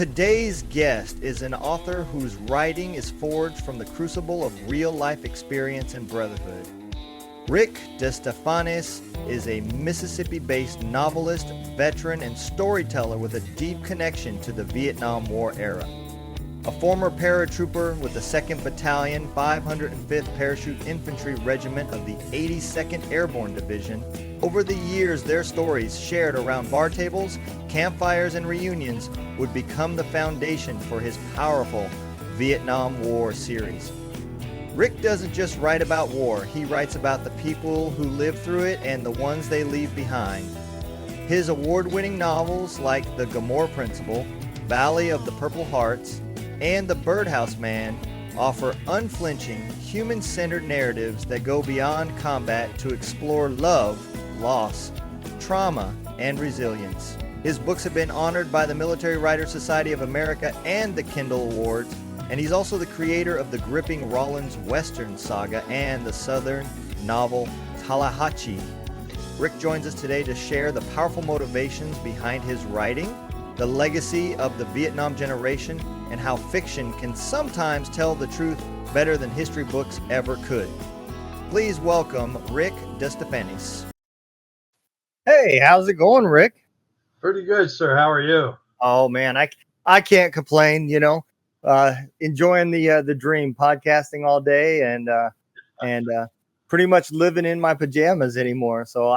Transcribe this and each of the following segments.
Today's guest is an author whose writing is forged from the crucible of real-life experience and brotherhood. Rick DeStefanis is a Mississippi-based novelist, veteran, and storyteller with a deep connection to the Vietnam War era. A former paratrooper with the 2nd Battalion, 505th Parachute Infantry Regiment of the 82nd Airborne Division, over the years their stories shared around bar tables, campfires, and reunions would become the foundation for his powerful Vietnam War series. Rick doesn't just write about war, he writes about the people who lived through it and the ones they leave behind. His award-winning novels like The Gomorrah Principle, Valley of the Purple Hearts, and The Birdhouse Man offer unflinching, human-centered narratives that go beyond combat to explore love, loss, trauma, and resilience. His books have been honored by the Military Writers Society of America and the Kindle Awards, and he's also the creator of the gripping Rollins Western saga and the Southern novel Tallahatchie. Rick joins us today to share the powerful motivations behind his writing, the legacy of the Vietnam generation, and how fiction can sometimes tell the truth better than history books ever could. Please welcome Rick DeStefanis. Hey, how's it going, Rick? Pretty good, sir. How are you? Oh man, I can't complain. Enjoying the dream, podcasting all day, and pretty much living in my pajamas anymore. So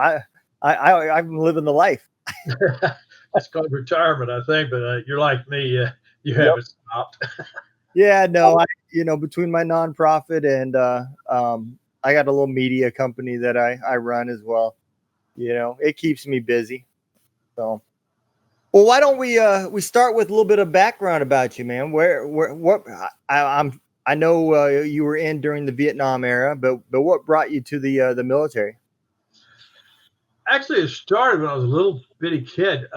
I'm living the life. It's called retirement, I think, but you're like me. You haven't stopped. Yeah, no, between my nonprofit and I got a little media company that I run as well. It keeps me busy. So, well, why don't we start with a little bit of background about you, man? I know you were in during the Vietnam era, but what brought you to the military? Actually, it started when I was a little bitty kid.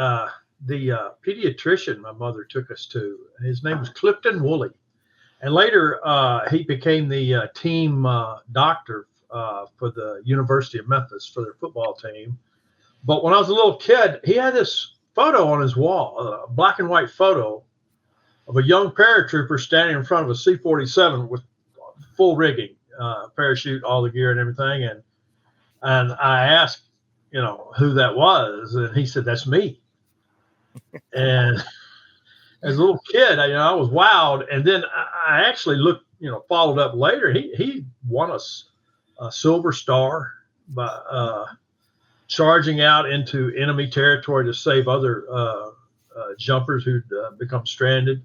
The pediatrician my mother took us to, his name was Clifton Woolley. And later, he became the team doctor for the University of Memphis for their football team. But when I was a little kid, he had this photo on his wall, a black and white photo of a young paratrooper standing in front of a C-47 with full rigging, parachute, all the gear and everything. And I asked, who that was, and he said, "That's me." And as a little kid, I was wowed. And then I actually followed up later. He won a Silver Star by charging out into enemy territory to save other jumpers who'd become stranded,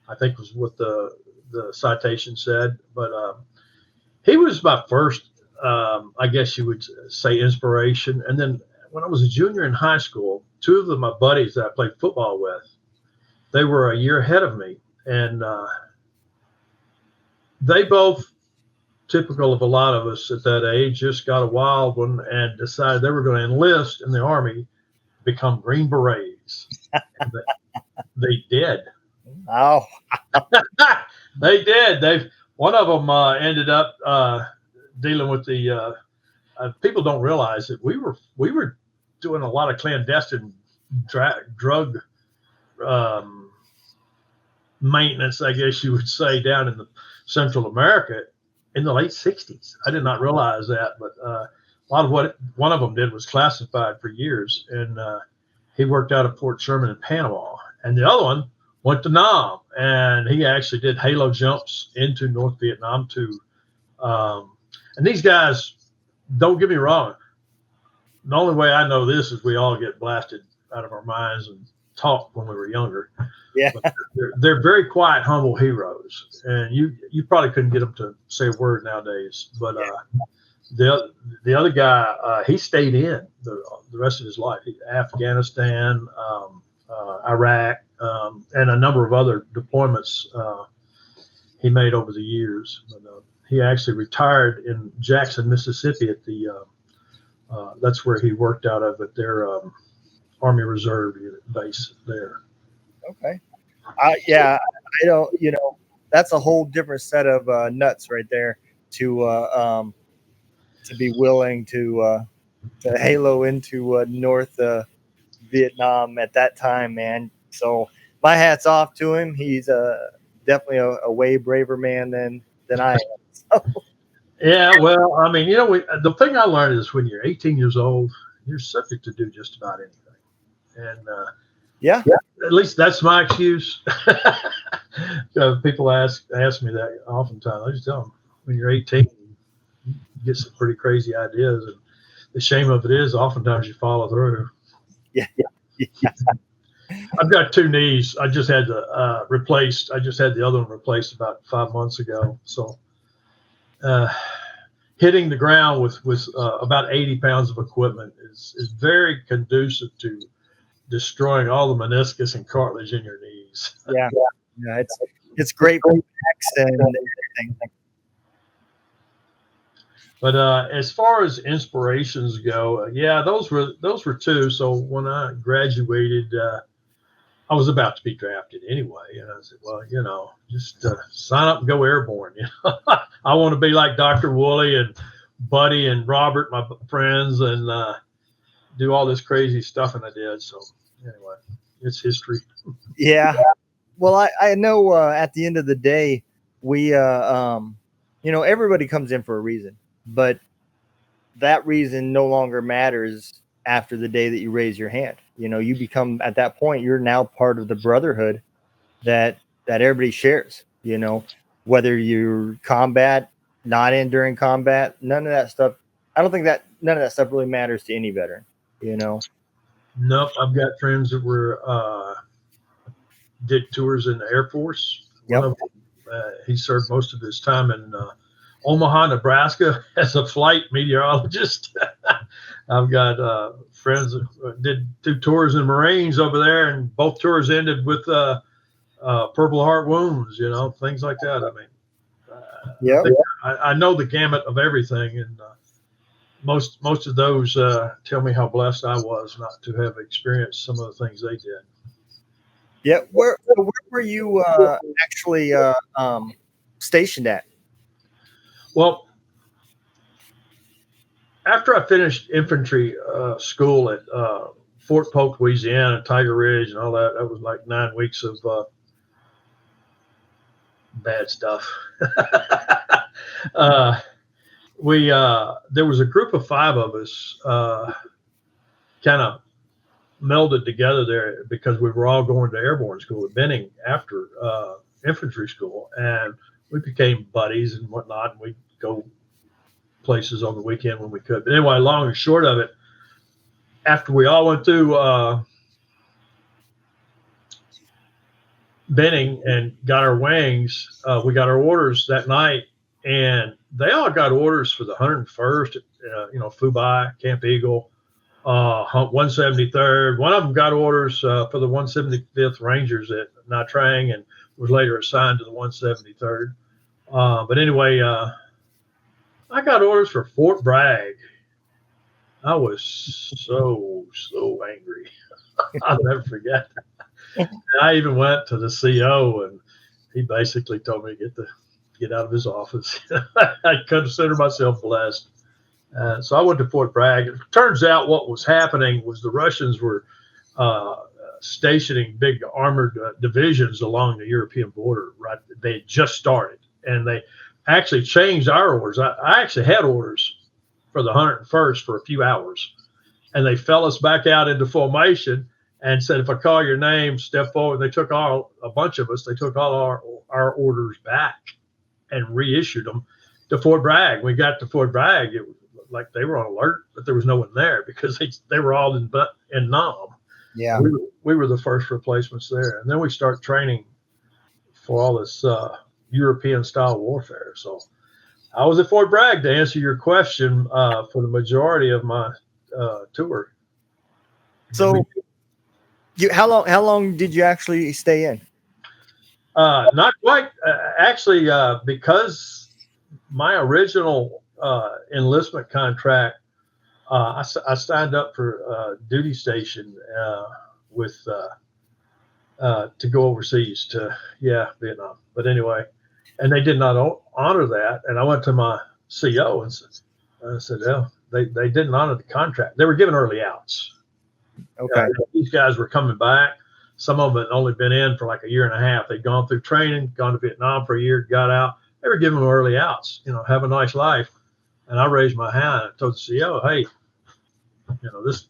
I think was what the citation said. But he was my first, I guess you would say, inspiration. And then when I was a junior in high school, two of my buddies that I played football with, they were a year ahead of me. And they both, typical of a lot of us at that age, just got a wild one and decided they were going to enlist in the Army, become Green Berets. And they did. Oh, they did. One of them ended up dealing with the people don't realize that we were doing a lot of clandestine drug maintenance, I guess you would say, down in the Central America in the late 60s. I did not realize that, but a lot of what one of them did was classified for years, and he worked out of Fort Sherman in Panama, and the other one went to Nam, and he actually did halo jumps into North Vietnam too. And these guys, don't get me wrong, the only way I know this is we all get blasted out of our minds and taught when we were younger. Yeah. But they're very quiet, humble heroes, and you probably couldn't get them to say a word nowadays. But the other guy, he stayed in the rest of his life. Afghanistan, Iraq, and a number of other deployments he made over the years. But, he actually retired in Jackson, Mississippi at the that's where he worked out of at their Army Reserve base there. Okay. I don't, that's a whole different set of nuts right there to be willing to halo into North Vietnam at that time, man. So my hat's off to him. He's definitely a way braver man than I am. So. Yeah, well, I mean, the thing I learned is when you're 18 years old, you're subject to do just about anything. And yeah, at least that's my excuse. People ask me that oftentimes. I just tell them, when you're 18, you get some pretty crazy ideas. And the shame of it is oftentimes you follow through. Yeah. I've got 2 knees. I just had replaced. I just had the other one replaced about 5 months ago. So hitting the ground with about 80 pounds of equipment is very conducive to destroying all the meniscus and cartilage in your knees. Yeah, it's great for backs and everything. But as far as inspirations go, those were 2. So when I graduated, I was about to be drafted anyway, and I said, well, just sign up and go airborne. I want to be like Dr. Woolley and Buddy and Robert, my friends, and do all this crazy stuff, and I did. So anyway, it's history. Yeah. Well, I know at the end of the day, we everybody comes in for a reason, but that reason no longer matters after the day that you raise your hand. You become, at that point, you're now part of the brotherhood that everybody shares, whether you're combat, not in during combat, none of that stuff. I don't think that none of that stuff really matters to any veteran, Nope. I've got friends that were, did tours in the Air Force. Yep. One of them, he served most of his time in Omaha, Nebraska as a flight meteorologist. I've got friends that did 2 tours in Marines over there, and both tours ended with Purple Heart wounds, things like that. I mean, I know the gamut of everything, and most of those tell me how blessed I was not to have experienced some of the things they did. Yeah, where were you actually stationed at? Well, after I finished infantry school at Fort Polk, Louisiana, Tiger Ridge, and all that, that was like 9 weeks of bad stuff. There was a group of 5 of us kind of melded together there because we were all going to airborne school at Benning after infantry school, and we became buddies and whatnot, and we'd go places on the weekend when we could. But anyway, long and short of it, after we all went through Benning and got our wings, we got our orders that night, and they all got orders for the 101st, Fubai, Camp Eagle, 173rd. One of them got orders for the 175th Rangers at Nha Trang and was later assigned to the 173rd. But anyway, I got orders for Fort Bragg. I was so angry. I'll never forget. And I even went to the CO, and he basically told me to get out of his office. I consider myself blessed. So I went to Fort Bragg. It turns out what was happening was the Russians were stationing big armored divisions along the European border. Right, they had just started, and they actually changed our orders. I actually had orders for the 101st for a few hours, and they fell us back out into formation and said, if I call your name, step forward. They took a bunch of us, they took all our orders back and reissued them to Fort Bragg. We got to Fort Bragg, it was like they were on alert, but there was no one there because they were all in Nam. Yeah, we were the first replacements there, and then we start training for all this European style warfare. So I was at Fort Bragg to answer your question for the majority of my tour. So how long did you actually stay in? Not quite. Actually, because my original enlistment contract, I signed up for duty station with to go overseas to Vietnam. But anyway, and they did not honor that. And I went to my CO and said, "Well, they didn't honor the contract. They were giving early outs. Okay, these guys were coming back, some of them had only been in for like a year and a half. They'd gone through training, gone to Vietnam for a year, got out. They were giving them early outs, have a nice life. And I raised my hand and told the CEO, hey,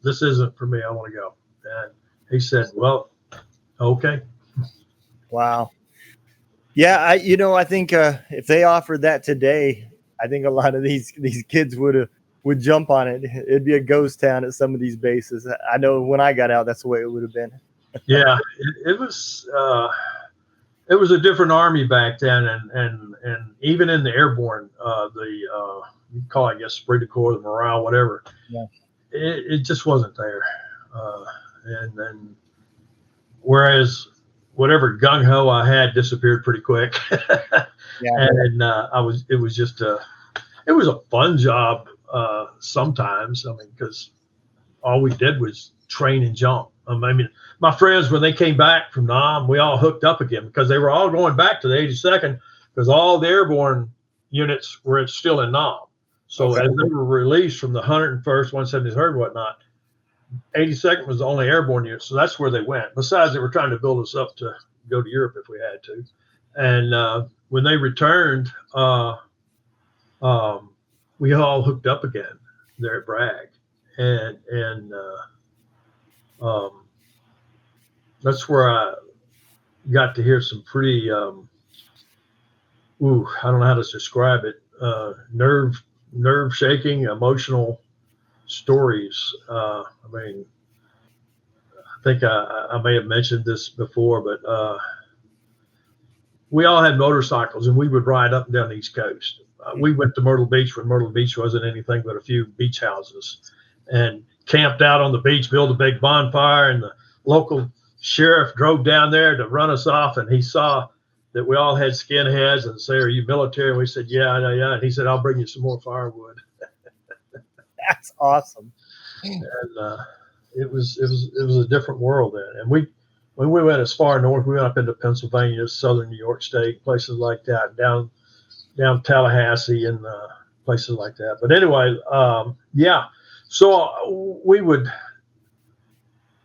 this isn't for me. I want to go. And he said, well, okay. Wow. Yeah, I think if they offered that today, I think a lot of these kids would jump on it. It'd be a ghost town at some of these bases. I know when I got out, that's the way it would have been. Yeah, it was a different army back then, and even in the Airborne, you call it, I guess, Esprit de Corps, the morale, whatever. Yeah. It just wasn't there, and then whereas whatever gung ho I had disappeared pretty quick. Yeah. And it was a fun job sometimes. I mean, because all we did was train and jump. I mean, my friends, when they came back from Nam, we all hooked up again because they were all going back to the 82nd because all the airborne units were still in Nam. So as they were released from the 101st, 173rd, whatnot, 82nd was the only airborne unit. So that's where they went. Besides, they were trying to build us up to go to Europe if we had to. And when they returned, we all hooked up again there at Bragg. And that's where I got to hear some pretty, I don't know how to describe it, nerve shaking, emotional stories. I mean, I think I may have mentioned this before, but we all had motorcycles and we would ride up and down the East Coast. We went to Myrtle Beach when Myrtle Beach wasn't anything but a few beach houses, and camped out on the beach, built a big bonfire, and the local sheriff drove down there to run us off, and he saw that we all had skinheads and said, "Are you military?" And we said, "Yeah." And he said, "I'll bring you some more firewood." That's awesome. And it was a different world then. And when we went as far north, we went up into Pennsylvania, southern New York State, places like that, down Tallahatchie and places like that. But anyway, yeah. So we would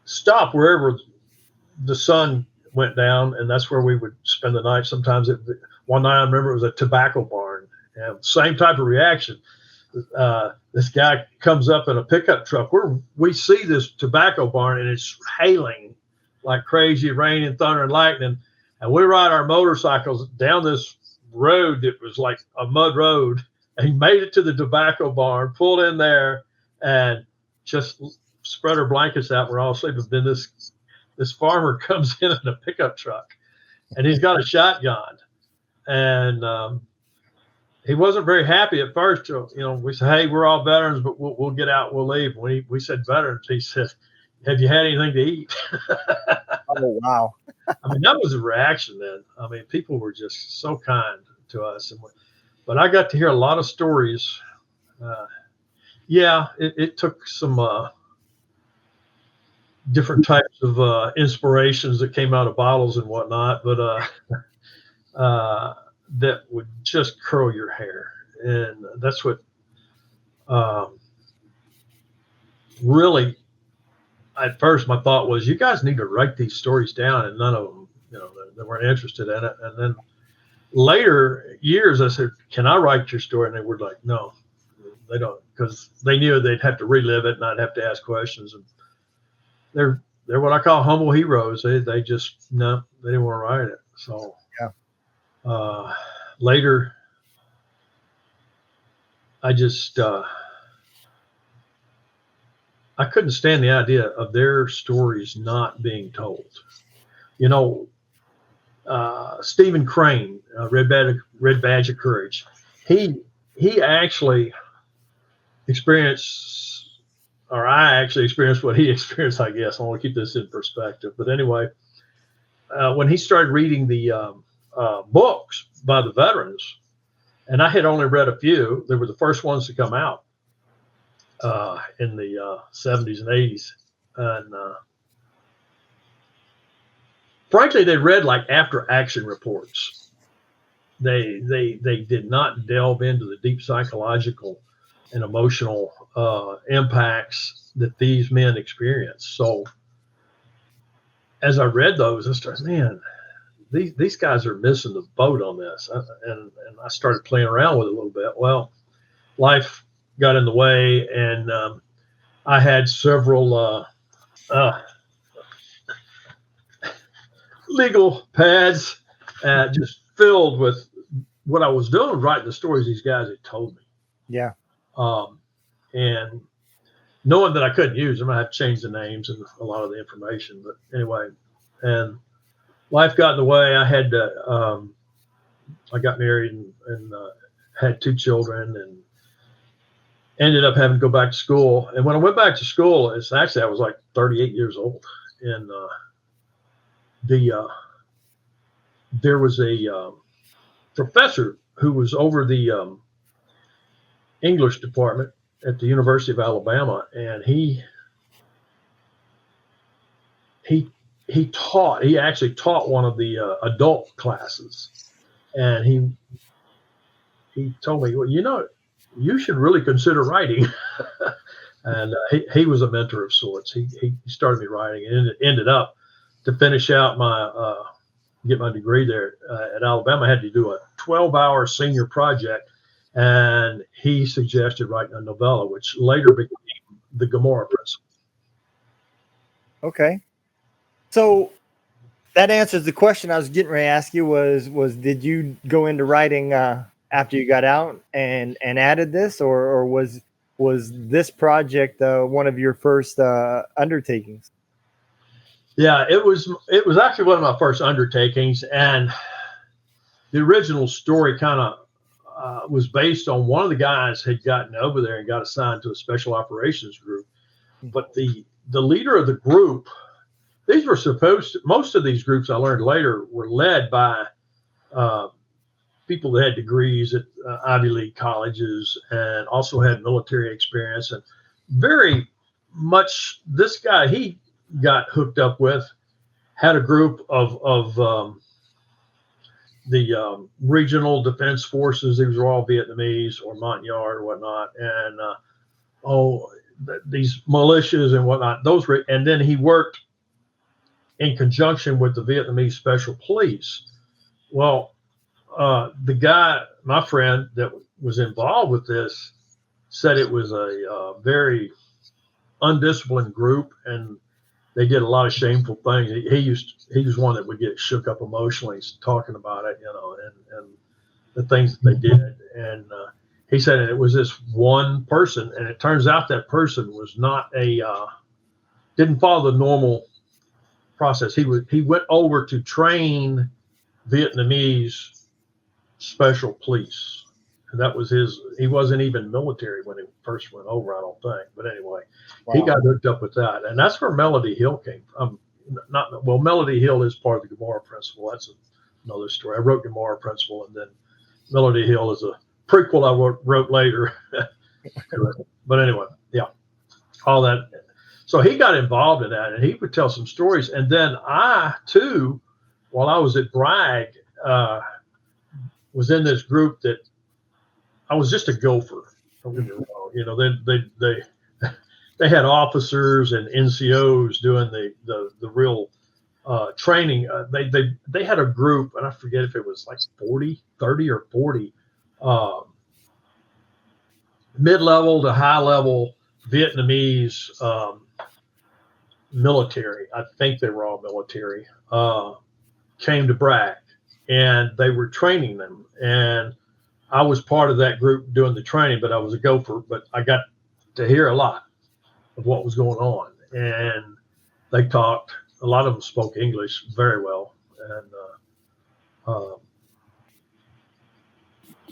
stop wherever the sun went down, and that's where we would spend the night. Sometimes one night I remember it was a tobacco barn, and same type of reaction. This guy comes up in a pickup truck. We see this tobacco barn, and it's hailing like crazy, rain and thunder and lightning. And we ride our motorcycles down this road that was like a mud road, and he made it to the tobacco barn, pulled in there, and just spread our blankets out. We're all sleeping. Then this farmer comes in a pickup truck, and he's got a shotgun, and he wasn't very happy at first. We said, "Hey, we're all veterans, but we'll get out, we'll leave." When we said veterans, he said, "Have you had anything to eat?" Oh, wow. I mean, that was a reaction then. I mean, people were just so kind to us. But I got to hear a lot of stories. It took some different types of inspirations that came out of bottles and whatnot, but that would just curl your hair. And that's what really, at first, my thought was, you guys need to write these stories down, and none of them, they weren't interested in it. And then later years, I said, "Can I write your story?" And they were like, "No, they don't," because they knew they'd have to relive it, and I'd have to ask questions. And they're what I call humble heroes. They just, no, they didn't want to write it. So yeah. Later, I just I couldn't stand the idea of their stories not being told. Stephen Crane, Red Badge of Courage, he actually experienced, or I actually experienced what he experienced, I guess. I want to keep this in perspective. But anyway, when he started reading the books by the veterans, and I had only read a few, they were the first ones to come out in the 70s and 80s. And frankly, they read like after action reports. They did not delve into the deep psychological and emotional impacts that these men experienced. So as I read those, I started, man, these guys are missing the boat on this. And I started playing around with it a little bit. Well, life got in the way, and I had several legal pads just filled with what I was doing, writing the stories these guys had told me. Yeah. And knowing that I couldn't use them, I had to change the names and a lot of the information. But anyway, and life got in the way. I had to, I got married and had 2 children and ended up having to go back to school. And when I went back to school, I was like 38 years old. And there was a professor who was over the English department at the University of Alabama, and he actually taught one of the adult classes, and he told me, well, you should really consider writing. And he was a mentor of sorts. He started me writing, and it ended up to finish out get my degree there at Alabama. I had to do a 12-hour senior project, and he suggested writing a novella, which later became the Gomorrah Principle. Okay. So that answers the question I was getting ready to ask you was did you go into writing after you got out and added this, or was this project one of your first undertakings? Yeah, it was actually one of my first undertakings, and the original story kind of was based on one of the guys had gotten over there and got assigned to a special operations group. But the leader of the group, most of these groups I learned later were led by people that had degrees at Ivy League colleges and also had military experience. And very much this guy he got hooked up with had a group of the regional defense forces. These were all Vietnamese or Montagnard or whatnot, and these militias and whatnot. And then he worked in conjunction with the Vietnamese Special Police. Well, the guy, my friend that was involved with this, said it was a very undisciplined group, and they did a lot of shameful things. He was one that would get shook up emotionally talking about it, and the things that they did. And he said it was this one person, and it turns out that person was not didn't follow the normal process. He went over to train Vietnamese special police. And that was he wasn't even military when he first went over, I don't think. But anyway, wow. He got hooked up with that. And that's where Melody Hill came from. Melody Hill is part of the Gomorrah Principle. That's another story. I wrote Gomorrah Principle, and then Melody Hill is a prequel I wrote later. But anyway, yeah, all that. So he got involved in that, and he would tell some stories. And then I, too, while I was at Bragg, was in this group that I was just a gopher. Don't get me wrong. They had officers and NCOs doing the real training. They had a group, and I forget if it was like 30 or 40 mid-level to high-level Vietnamese military. I think they were all military. Came to Bragg, and they were training them. And I was part of that group doing the training, but I was a gopher. But I got to hear a lot of what was going on, and they talked. A lot of them spoke English very well, and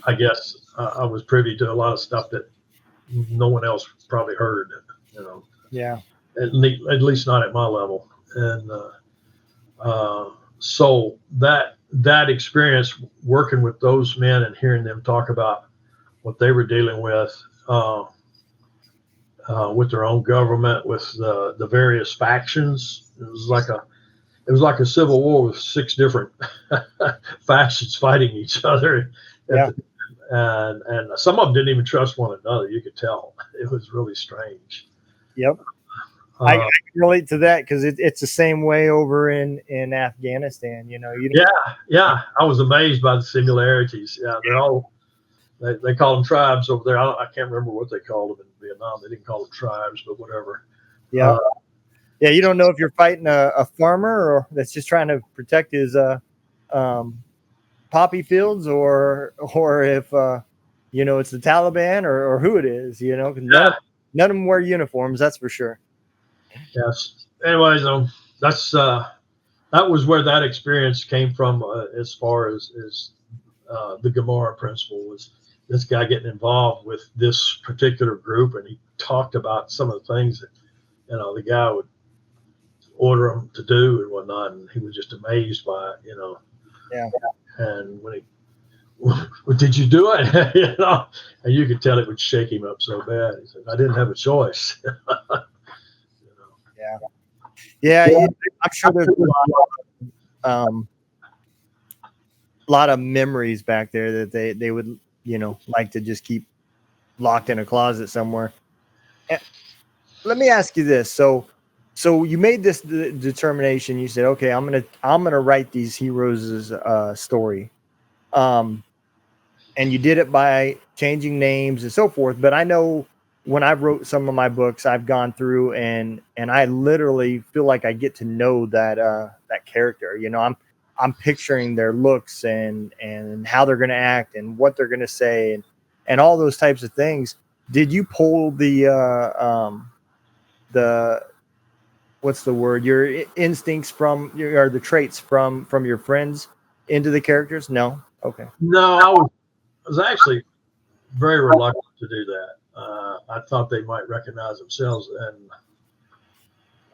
I guess I was privy to a lot of stuff that no one else probably heard. Yeah. At least not at my level, and so that experience working with those men and hearing them talk about what they were dealing with their own government, with the various factions. It was like a civil war with 6 different factions fighting each other. Yeah. And some of them didn't even trust one another. You could tell. It was really strange. Yep. I can relate to that because it's the same way over in Afghanistan. Yeah. I was amazed by the similarities. Yeah, they're all they call them tribes over there. I can't remember what they called them in Vietnam. They didn't call them tribes, but whatever. Yeah. Yeah, you don't know if you're fighting a farmer or that's just trying to protect his poppy fields, or if it's the Taliban or who it is. None of them wear uniforms, that's for sure. Yes. Anyways, that was where that experience came from. As far as the Gomorrah Principle, was this guy getting involved with this particular group, and he talked about some of the things that the guy would order him to do and whatnot, and he was just amazed by it. Yeah. And when he, well, did you do it? And you could tell it would shake him up so bad. He said, I didn't have a choice. Yeah. I'm sure there's a lot of memories back there that they would, like to just keep locked in a closet somewhere. And let me ask you this. So you made this determination. You said, okay, I'm gonna write these heroes' story. And you did it by changing names and so forth. But I know when I wrote some of my books, I've gone through and I literally feel like I get to know that character. I'm picturing their looks and how they're going to act and what they're going to say and all those types of things. Did you pull the what's the word? Your instincts or the traits from your friends into the characters? No. Okay. No, I was actually very reluctant to do that. I thought they might recognize themselves, and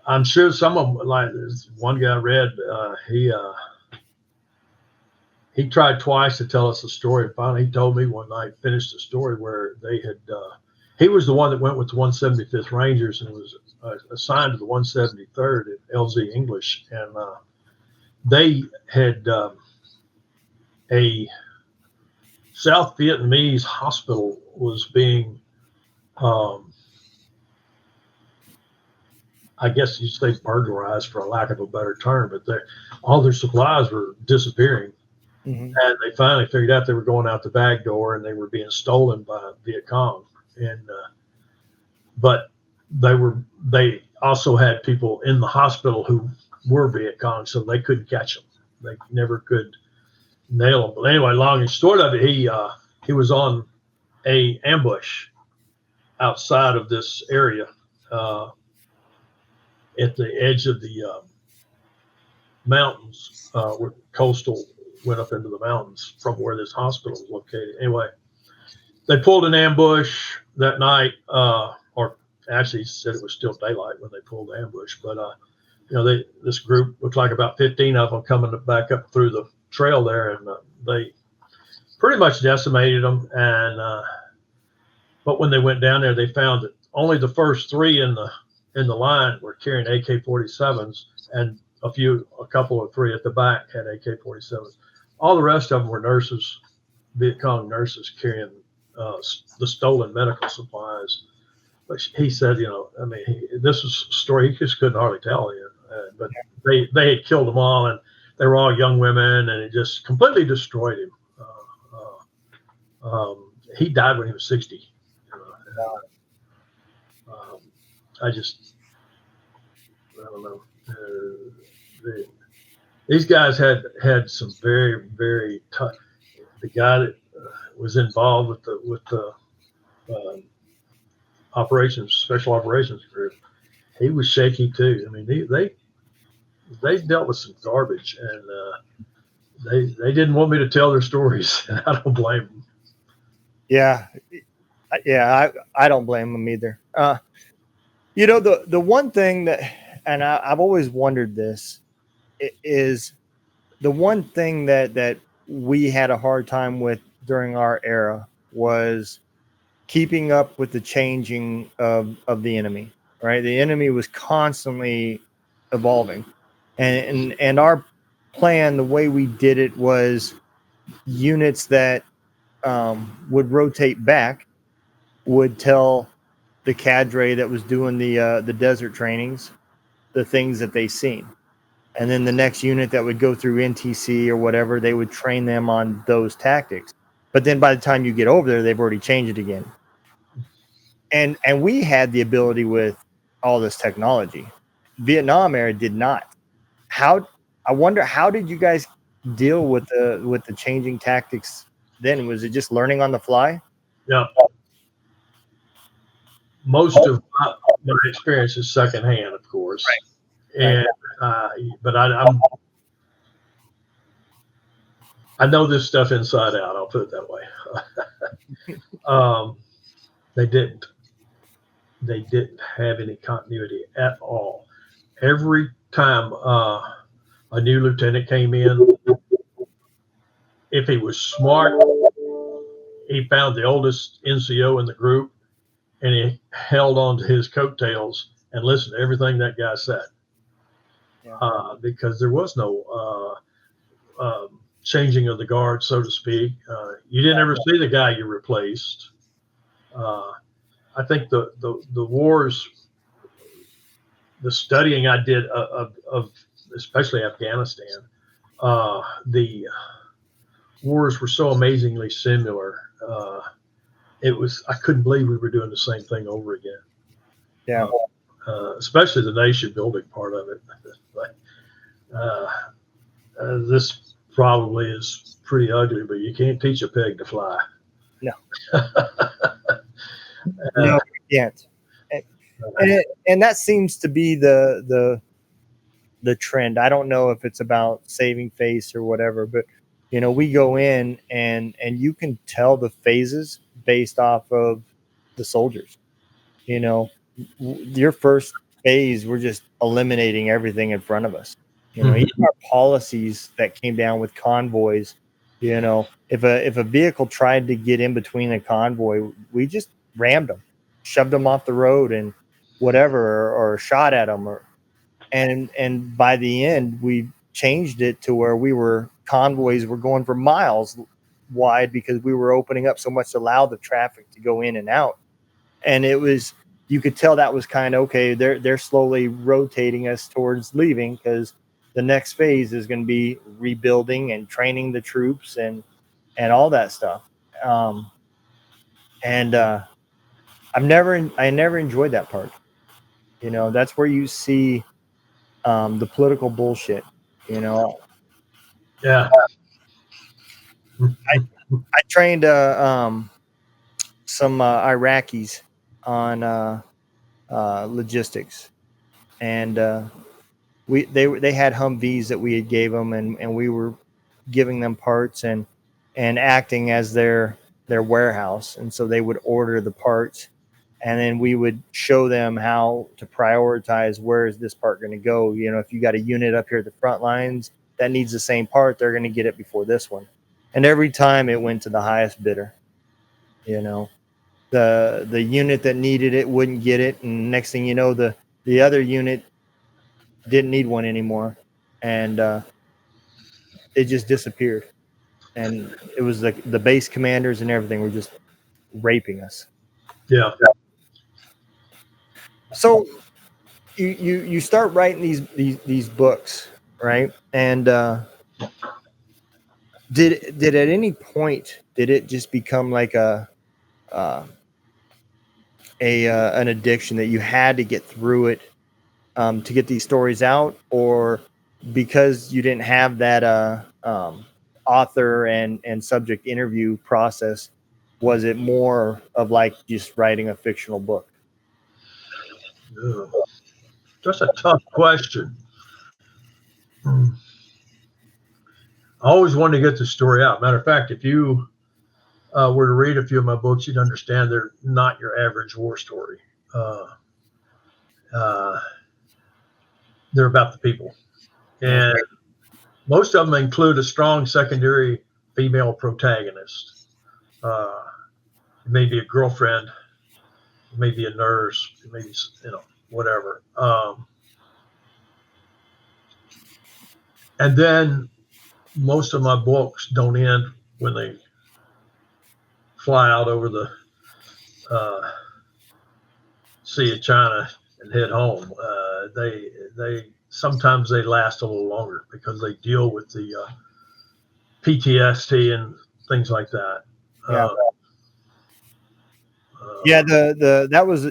I'm sure some of them, like this one guy read, he tried twice to tell us a story, and finally he told me one night, finished the story where they had, he was the one that went with the 175th Rangers and was assigned to the 173rd at LZ English, and they had a South Vietnamese hospital was being, I guess you'd say burglarized for a lack of a better term, but all their supplies were disappearing. Mm-hmm. And they finally figured out they were going out the back door and they were being stolen by Viet Cong. And, but they also had people in the hospital who were Viet Cong, so they couldn't catch them. They never could nail them. But anyway, long and short of it, he was on a ambush outside of this area, at the edge of the mountains, where coastal went up into the mountains from where this hospital was located. Anyway, they pulled an ambush that night, or actually said it was still daylight when they pulled the ambush. But this group looked like about 15 of them coming back up through the trail there, and they pretty much decimated them. And but when they went down there, they found that only the first three in the line were carrying AK-47s, and a couple or three at the back had AK-47s. All the rest of them were nurses, Viet Cong nurses carrying the stolen medical supplies. But he said, this was a story he just couldn't hardly tell you. But they had killed them all, and they were all young women, and it just completely destroyed him. He died when he was 60. I don't know. These guys had some very, very tough. The guy that was involved with the special operations group, he was shaky too. I mean, they dealt with some garbage, and they didn't want me to tell their stories. I don't blame them. Yeah, I don't blame them either. The one thing that, and I've always wondered this, is the one thing that we had a hard time with during our era was keeping up with the changing of the enemy, right? The enemy was constantly evolving, and our plan, the way we did it, was units that would rotate back would tell the cadre that was doing the desert trainings, the things that they seen. And then the next unit that would go through NTC or whatever, they would train them on those tactics. But then by the time you get over there, they've already changed it again. And we had the ability with all this technology. Vietnam era did not. I wonder, how did you guys deal with the changing tactics then? Was it just learning on the fly? Yeah. Most of my experience is secondhand, of course. Right. And but I know this stuff inside out. I'll put it that way. They didn't have any continuity at all. Every time a new lieutenant came in, if he was smart, he found the oldest NCO in the group and he held on to his coattails and listened to everything that guy said. Yeah. Because there was no changing of the guard, so to speak. You didn't ever see the guy you replaced. I think the wars, the studying I did of especially Afghanistan, the wars were so amazingly similar. I couldn't believe we were doing the same thing over again. Yeah. Especially the nation building part of it. This probably is pretty ugly, but you can't teach a pig to fly. No. No, you can't. And that seems to be the trend. I don't know if it's about saving face or whatever, but we go in and you can tell the phases based off of the soldiers. Your first phase, we're just eliminating everything in front of us. Even our policies that came down with convoys, if a vehicle tried to get in between a convoy, we just rammed them, shoved them off the road and whatever, or shot at them. And by the end, we changed it to where convoys were going for miles wide because we were opening up so much to allow the traffic to go in and out. And you could tell that was kind of okay. They're slowly rotating us towards leaving because the next phase is going to be rebuilding and training the troops and all that stuff. I never enjoyed that part. That's where you see the political bullshit. Yeah. I trained some Iraqis on logistics, and they had Humvees that we had gave them, and we were giving them parts and acting as their warehouse, and so they would order the parts, and then we would show them how to prioritize where is this part going to go. If you got a unit up here at the front lines that needs the same part, they're going to get it before this one. And every time it went to the highest bidder. The unit that needed it wouldn't get it, and next thing you know, the other unit didn't need one anymore, and it just disappeared. And it was the base commanders and everything were just raping us. Yeah. So you start writing these books, right? And did at any point did it just become like an addiction that you had to get through it to get these stories out, or because you didn't have that author and subject interview process, was it more of like just writing a fictional book? That's a tough question. I always wanted to get the story out. Matter of fact, if you were to read a few of my books, you'd understand they're not your average war story. They're about the people. And most of them include a strong secondary female protagonist. It may be a girlfriend, it may be a nurse, it may be, whatever. And then most of my books don't end when they fly out over the Sea of China and head home. They sometimes they last a little longer because they deal with the PTSD and things like that. Yeah. Yeah, that was,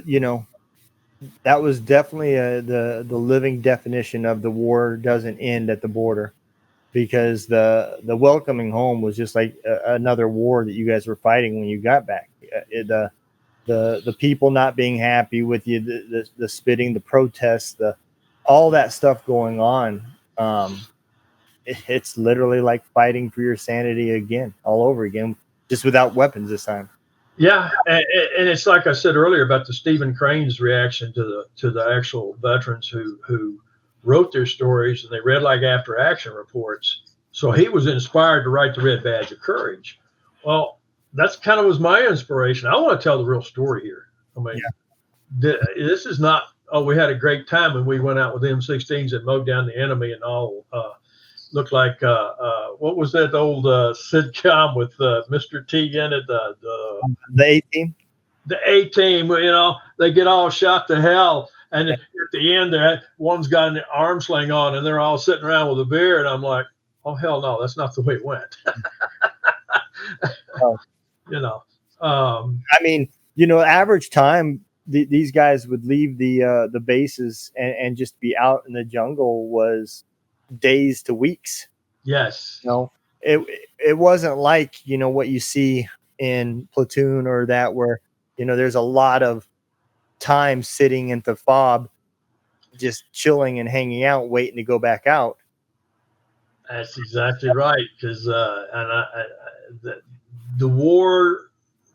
that was definitely the living definition of the war doesn't end at the border, because the welcoming home was just like another war that you guys were fighting when you got back. The people not being happy with you, the spitting, the protests, all that stuff going on. It's literally like fighting for your sanity again, all over again, just without weapons this time. Yeah, and it's like I said earlier about the Stephen Crane's reaction to the actual veterans who wrote their stories, and they read like after action reports. So he was inspired to write the Red Badge of Courage. Well, that's kind of was my inspiration. I want to tell the real story here. I mean, this is not, oh, we had a great time and we went out with M16s and mowed down the enemy and all. Looked like what was that old sitcom with Mr. T in it? The A-Team. The A-Team. They get all shot to hell, and at the end, one's got an arm sling on, and they're all sitting around with a beer, and I'm like, oh hell no, that's not the way it went. I mean, average time these guys would leave the bases and just be out in the jungle was days to weeks. Yes. It wasn't like, what you see in Platoon or that, where, there's a lot of time sitting in the fob, just chilling and hanging out, waiting to go back out. That's exactly right. Because the war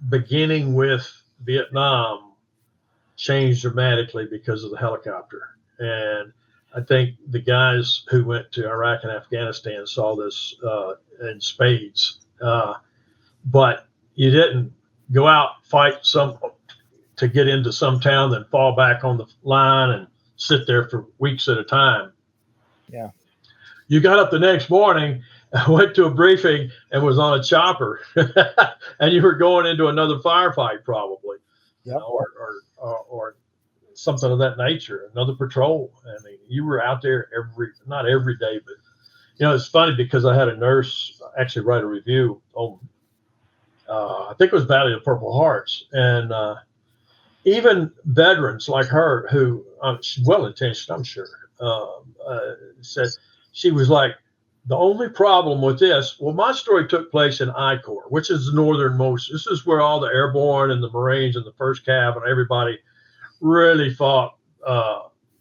beginning with Vietnam changed dramatically because of the helicopter. And I think the guys who went to Iraq and Afghanistan saw this in spades. But you didn't go out, fight to get into some town, then fall back on the line and sit there for weeks at a time. Yeah. You got up the next morning, went to a briefing, and was on a chopper, and you were going into another firefight probably, or something of that nature, another patrol. I mean, you were out there not every day, but it's funny because I had a nurse actually write a review on, I think it was Valley of Purple Hearts, and even veterans like her, who she's well-intentioned, I'm sure, said she was like, the only problem with this, well, my story took place in I Corps, which is the northernmost. This is where all the Airborne and the Marines and the First Cav and everybody really fought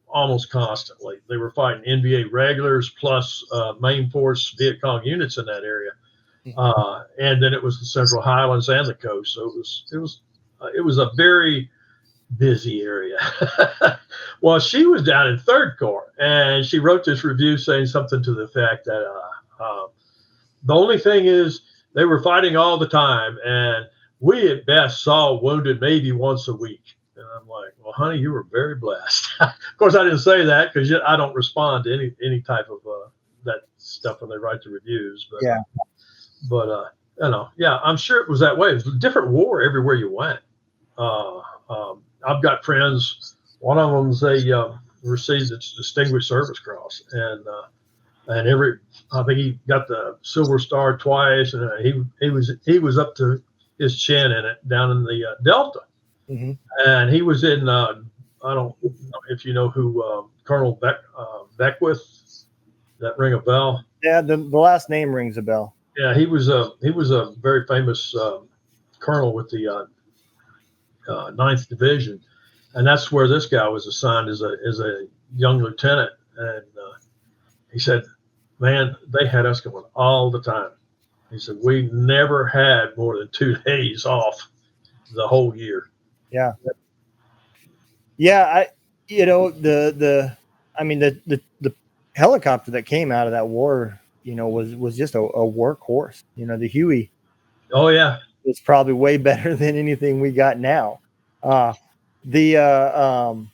almost constantly. They were fighting NBA regulars plus main force Viet Cong units in that area, and then it was the Central Highlands and the coast. So it was a very busy area. Well, she was down in Third Corps, and she wrote this review saying something to the effect that the only thing is they were fighting all the time, and we at best saw wounded maybe once a week. And I'm like, well, honey, you were very blessed. Of course, I didn't say that because I don't respond to any type of that stuff when they write the reviews. But I'm sure it was that way. It was a different war everywhere you went. I've got friends. One of them's received its Distinguished Service Cross, and I think he got the Silver Star twice, and he was up to his chin in it down in the Delta. Mm-hmm. And he was in, I don't know if you know who Colonel Beckwith, that ring a bell? Yeah, the last name rings a bell. Yeah, he was a very famous colonel with the 9th Division, and that's where this guy was assigned as a young lieutenant. And he said, man, they had us going all the time. He said, we never had more than 2 days off the whole year. Yeah. Yeah. The helicopter that came out of that war, was just a workhorse. The Huey. Oh yeah. It's probably way better than anything we got now. The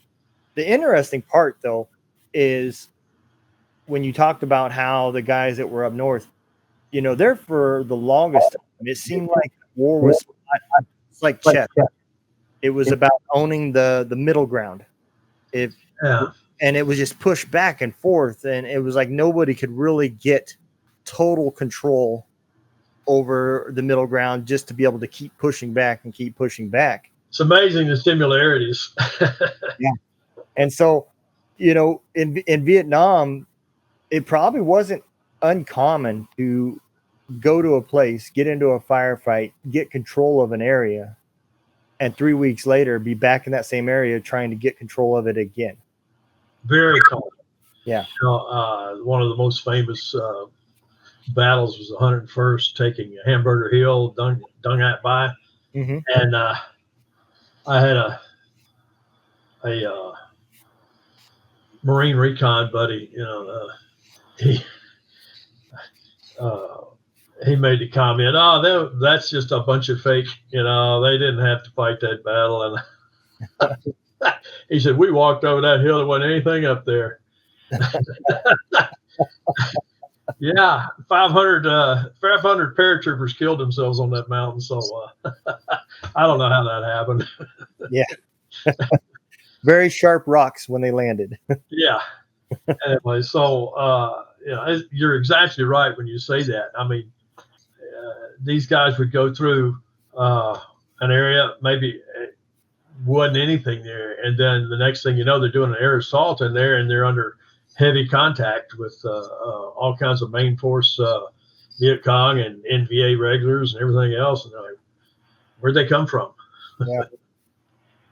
interesting part though is when you talked about how the guys that were up north, there for the longest time, it seemed like war was like chess. It was about owning the middle ground. If Yeah. And it was just pushed back and forth, and it was like nobody could really get total control over the middle ground just to be able to keep pushing back and keep pushing back. It's amazing the similarities. Yeah. And so, in Vietnam, it probably wasn't uncommon to go to a place, get into a firefight, get control of an area, and 3 weeks later be back in that same area trying to get control of it again. Very common. Yeah. One of the most famous battles was the 101st taking Hamburger Hill, Dong Hat Bai. Mm-hmm. And I had a Marine recon buddy, he made the comment, "Oh, that's just a bunch of fake. They didn't have to fight that battle." And he said, "We walked over that hill. There wasn't anything up there." Yeah, 500 paratroopers killed themselves on that mountain. So I don't know how that happened. Yeah. Very sharp rocks when they landed. Yeah. Anyway, so you're exactly right when you say that. I mean, these guys would go through an area, maybe it wasn't anything there, and then the next thing you know, they're doing an air assault in there, and they're under heavy contact with all kinds of main force Viet Cong and NVA regulars and everything else. And they're like, where'd they come from? Yeah.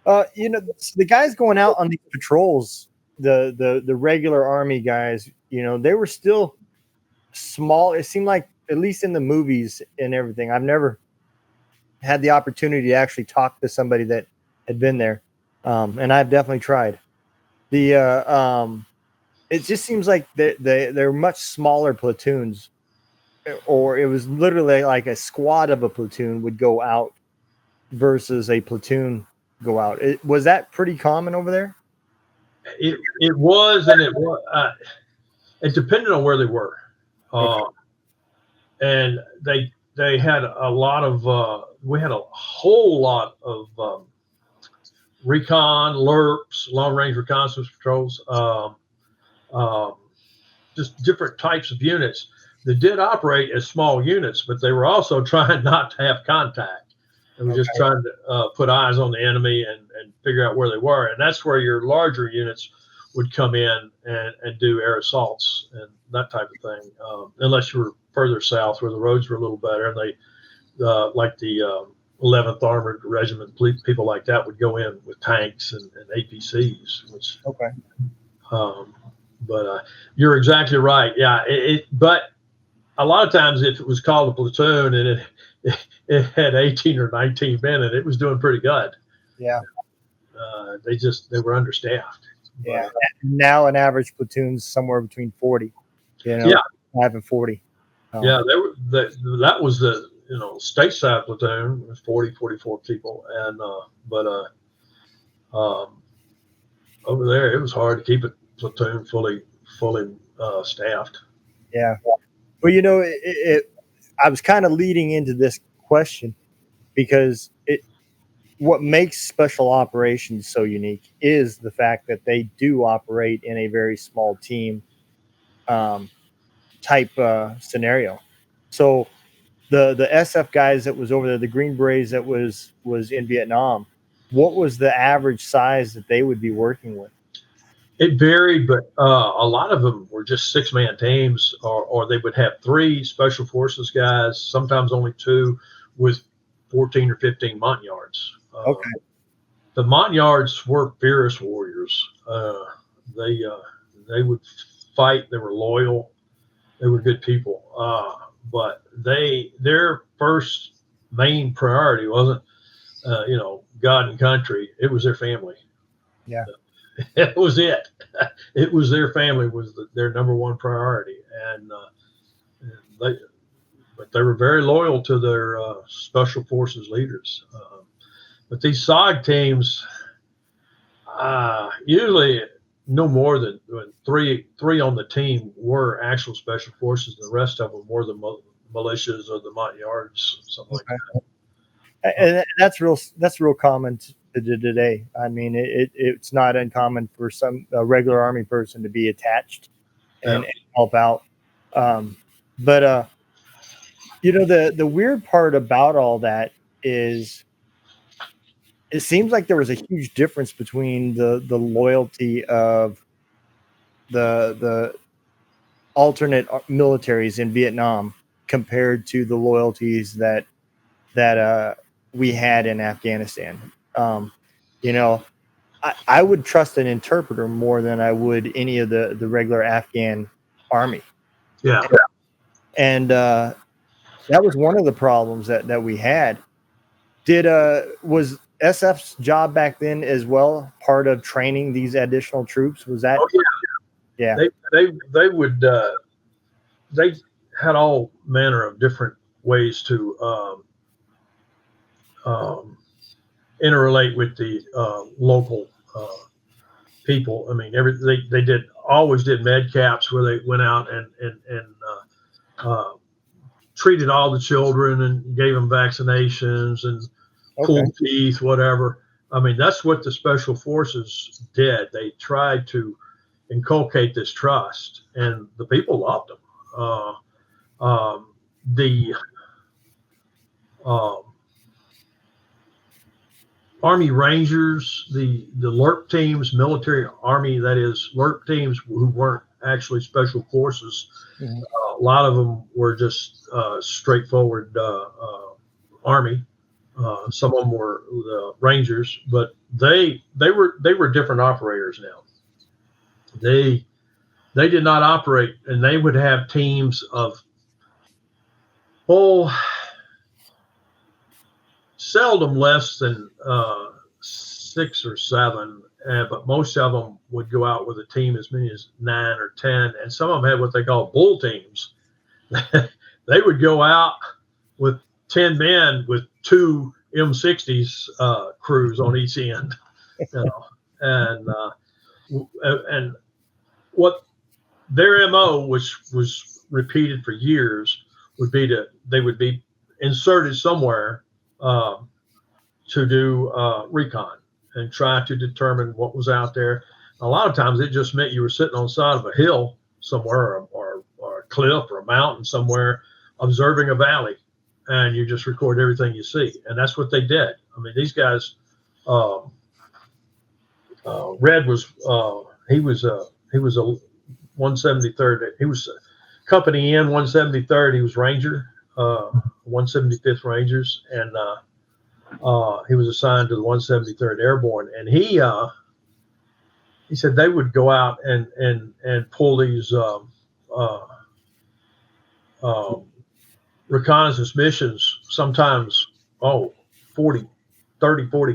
The guys going out on these patrols, the regular Army guys, they were still small. It seemed like, at least in the movies and everything, I've never had the opportunity to actually talk to somebody that had been there. And I've definitely tried. It just seems like they're much smaller platoons, or it was literally like a squad of a platoon would go out versus a platoon go out. Was that pretty common over there? It was, and it was. It depended on where they were, and they had a lot of. We had a whole lot of recon, LRPs, long range reconnaissance patrols. Just different types of units that did operate as small units, but they were also trying not to have contact. They were just trying to put eyes on the enemy and figure out where they were. And that's where your larger units would come in and do air assaults and that type of thing, unless you were further south where the roads were a little better. And they, like the 11th Armored Regiment, people like that would go in with tanks and APCs. Which, but you're exactly right. Yeah. But a lot of times, if it was called a platoon and it had 18 or 19 men and it was doing pretty good. Yeah. They were understaffed. Yeah. Now an average platoon's somewhere between 40. 5 and 40. Yeah. That was the stateside platoon. It was 40, 44 people, and over there it was hard to keep a platoon fully staffed. Yeah. Well, I was kind of leading into this question because what makes special operations so unique is the fact that they do operate in a very small team type scenario. So the SF guys that was over there, the Green Berets that was in Vietnam, what was the average size that they would be working with? It varied, but a lot of them were just 6-man teams, or they would have 3 special forces guys, sometimes only 2, with 14 or 15 Montagnards. The Montagnards were fierce warriors. They would fight. They were loyal. They were good people. But their first main priority wasn't, God and country. It was their family. Yeah. It was it. It was their family was their number one priority, and they were very loyal to their special forces leaders. But these SOG teams, usually no more than three on the team were actual special forces, and the rest of them were the militias or the Montagnards, something like that. And that's real common to today. I mean, it's not uncommon for a regular Army person to be attached and help out. But the weird part about all that is it seems like there was a huge difference between the loyalty of the alternate militaries in Vietnam compared to the loyalties that we had in Afghanistan. I would trust an interpreter more than I would any of the regular Afghan army. Yeah. And that was one of the problems that we had. Was SF's job back then as well part of training these additional troops? Was that? Oh, yeah. They would they had all manner of different ways to interrelate with the local people. I mean, they always did med caps where they went out and treated all the children and gave them vaccinations and pulled teeth, whatever. I mean, that's what the special forces did. They tried to inculcate this trust, and the people loved them. The Army Rangers, the LRP teams, military Army, that is, LRP teams who weren't actually special forces. Mm-hmm. A lot of them were just straightforward Army. Some of them were the Rangers, but they were different operators now. They did not operate, and they would have teams of seldom less than 6 or 7, but most of them would go out with a team as many as 9 or 10, and some of them had what they call bull teams. They would go out with 10 men with 2 M60s crews on each end, and what their MO, which was repeated for years, would be they would be inserted somewhere to do recon and try to determine what was out there. A lot of times it just meant you were sitting on the side of a hill somewhere or a cliff or a mountain somewhere observing a valley, and you just record everything you see. And that's what they did. I mean, these guys, Red was, he was a 173rd. He was Company N 173rd. He was Ranger, 175th Rangers, and he was assigned to the 173rd Airborne. And he said they would go out and pull these reconnaissance missions, sometimes 40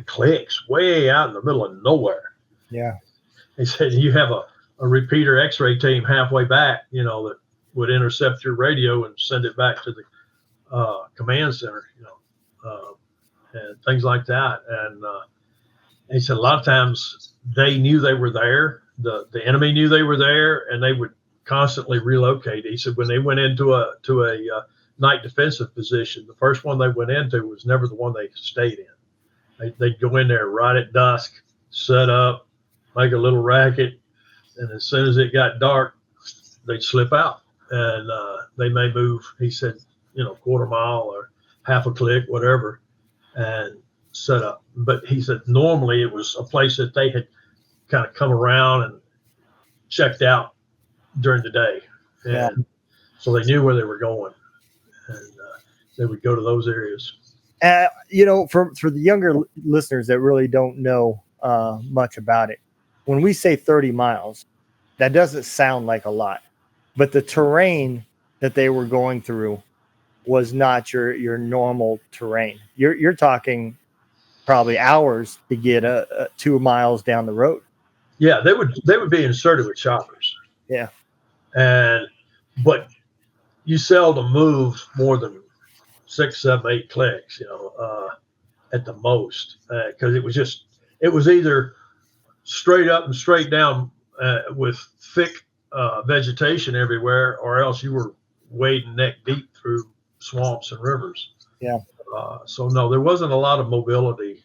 clicks way out in the middle of nowhere. Yeah. He said you have a repeater X-ray team halfway back, that would intercept your radio and send it back to the command center, and things like that. And he said a lot of times they knew they were there. The enemy knew they were there, and they would constantly relocate. He said when they went into a night defensive position, the first one they went into was never the one they stayed in. They'd go in there right at dusk, set up, make a little racket, and as soon as it got dark, they'd slip out, and they may move, he said, quarter mile or half a click, whatever, and set up. But he said normally it was a place that they had kind of come around and checked out during the day, and so they knew where they were going, and they would go to those areas. For the younger listeners that really don't know much about it, when we say 30 miles, that doesn't sound like a lot, but the terrain that they were going through was not your normal terrain. You're talking probably hours to get 2 miles down the road. Yeah, they would be inserted with choppers. Yeah, but you seldom moved more than 6, 7, 8 clicks, at the most, because it was either straight up and straight down with thick vegetation everywhere, or else you were wading neck deep through swamps and rivers. Yeah. So no, there wasn't a lot of mobility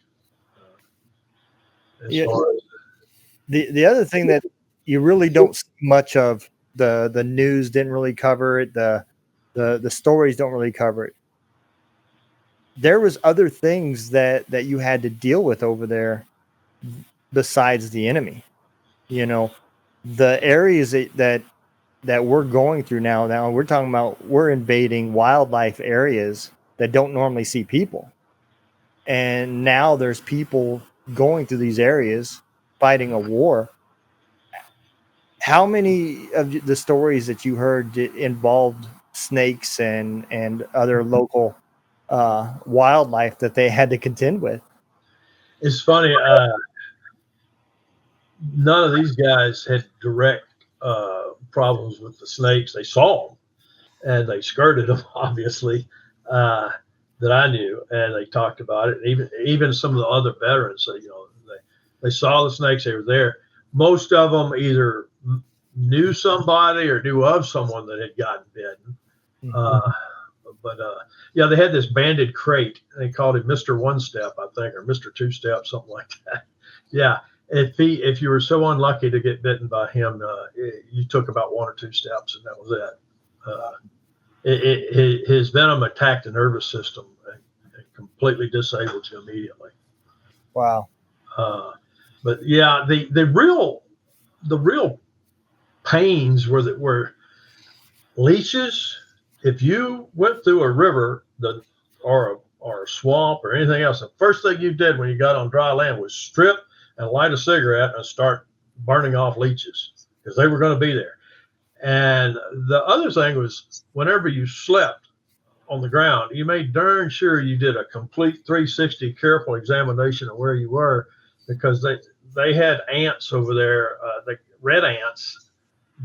as far as the other thing that you really don't see much of, the news didn't really cover it, the stories don't really cover it. There was other things that you had to deal with over there besides the enemy. You know, the areas that we're going through now we're talking about, we're invading wildlife areas that don't normally see people. And now there's people going through these areas fighting a war. How many of the stories that you heard involved snakes and other local wildlife that they had to contend with? it's funny. None of these guys had direct problems with the snakes. They saw them and they skirted them, obviously, that I knew, and they talked about it. Even some of the other veterans, they saw the snakes. They were there. Most of them either knew somebody or knew of someone that had gotten bitten. Mm-hmm. But yeah, they had this banded crate. They called it Mr. One Step, I think, or Mr. Two Step, something like that. Yeah, if you were so unlucky to get bitten by him, you took about 1 or 2 steps, and that was it. His venom attacked the nervous system and completely disabled you immediately. Wow. But yeah, the real pains were leeches. If you went through a river or a swamp or anything else, the first thing you did when you got on dry land was strip and light a cigarette and start burning off leeches because they were going to be there. And the other thing was, whenever you slept on the ground, you made darn sure you did a complete 360 careful examination of where you were, because they had ants over there, the red ants,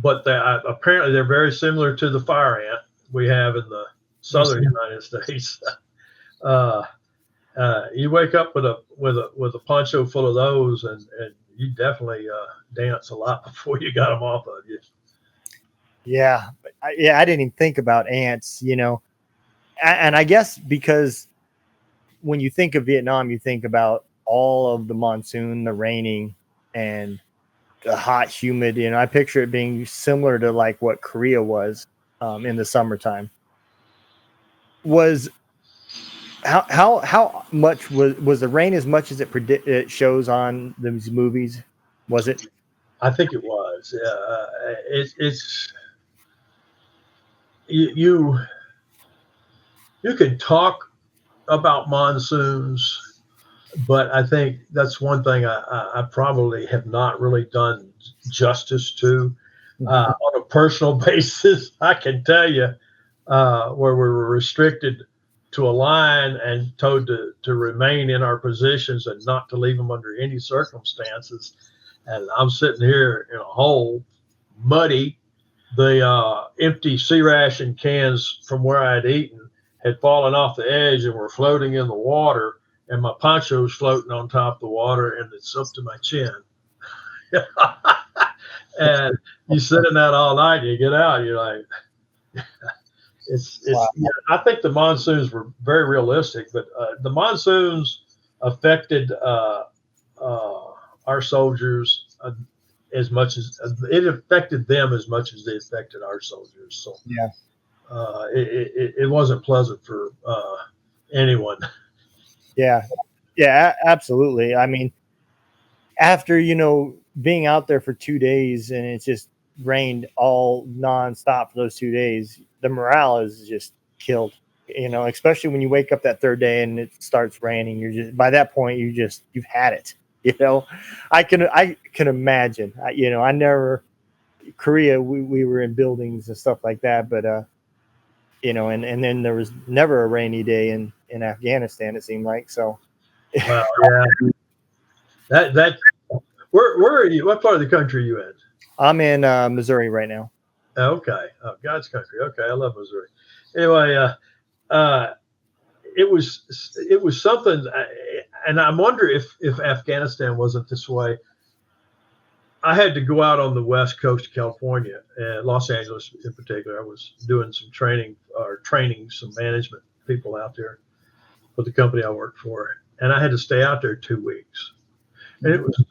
but apparently they're very similar to the fire ant we have in the southern United States. You wake up with a poncho full of those, and you definitely dance a lot before you got them off of you. Yeah, I didn't even think about ants. And I guess because when you think of Vietnam, you think about all of the monsoon, the raining, and the hot, humid. I picture it being similar to like what Korea was in the summertime. Was how much was the rain as much as it shows on these movies? Was it? I think it was. It's you can talk about monsoons, but I think that's one thing I probably have not really done justice to. On a personal basis, I can tell you where we were restricted to a line and told to remain in our positions and not to leave them under any circumstances. And I'm sitting here in a hole, muddy. The empty sea ration cans from where I'd eaten had fallen off the edge and were floating in the water, and my poncho's floating on top of the water, and it's up to my chin. And you sit in that all night, and you get out, and you're like, wow. Yeah, I think the monsoons were very realistic, but the monsoons affected our soldiers as much as it affected them as much as they affected our soldiers. So yeah, it wasn't pleasant for anyone. Yeah, absolutely. I mean, after being out there for 2 days and it just rained all nonstop for those 2 days, the morale is just killed. Especially when you wake up that third day and it starts raining. You're just, by that point, you've had it. I can imagine. I never Korea. We were in buildings and stuff like that, but and then there was never a rainy day in Afghanistan. It seemed like so. Well, yeah. That where are you? What part of the country are you in? I'm in Missouri right now. Okay, God's country. Okay, I love Missouri. Anyway, it was something, and I wonder if Afghanistan wasn't this way. I had to go out on the west coast of California, Los Angeles in particular. I was doing some training some management people out there for the company I worked for, and I had to stay out there 2 weeks. And it was